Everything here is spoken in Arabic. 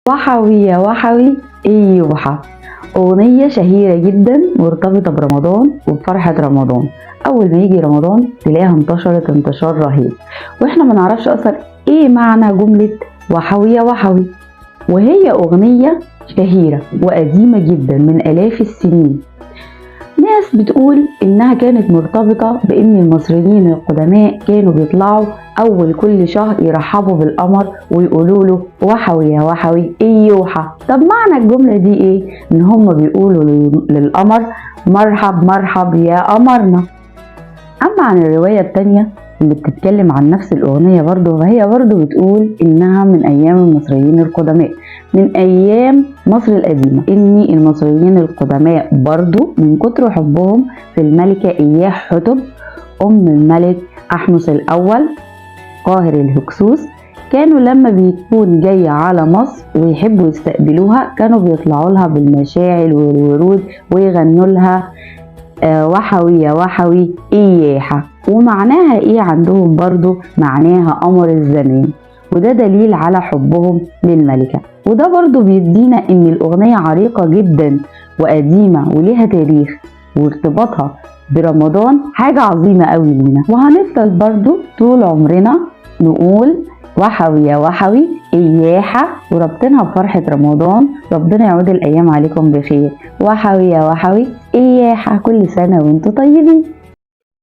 وحوي يا وحوي أيوحة، أغنية شهيرة جدا مرتبطة برمضان وبفرحة رمضان. أول ما يجي رمضان تلاقيها انتشرت انتشار رهيب، وإحنا ما نعرفش أصلا إيه معنى جملة وحوي يا وحوي. وهي أغنية شهيرة وقديمة جدا من آلاف السنين. ناس بتقول إنها كانت مرتبطة بإن المصريين القدماء كانوا بيطلعوا أول كل شهر يرحبوا بالقمر ويقولوا له وحوي يا وحوي أيوحة. طب معنى الجملة دي إيه؟ إن هم بيقولوا للقمر مرحب مرحب يا قمرنا. أما عن الرواية التانية اللي بتتكلم عن نفس الأغنية برضو، فهي برضو بتقول إنها من أيام المصريين القدماء، من أيام مصر القديمة، إن المصريين القدماء برضو من كتر حبهم في الملكة إياه حتب أم الملك أحمس الأول قاهر الهكسوس، كانوا لما بيكون جاية على مصر ويحبوا يستقبلوها كانوا بيطلعوا لها بالمشاعل والورود ويغنوا لها وحوي يا وحوي إياحة. ومعناها إيه عندهم برضو؟ معناها قمر الزمان، وده دليل على حبهم للملكة. وده برضو بيدينا إن الأغنية عريقة جدا وقديمة وليها تاريخ، وارتباطها برمضان حاجة عظيمة قوي لينا، وهنفضل برضو طول عمرنا نقول وحوي يا وحوي إياحة، وربطنا بفرحة رمضان. ربنا يعود الأيام عليكم بخير. وحوي يا وحوي إياحة، كل سنة وانتم طيبين.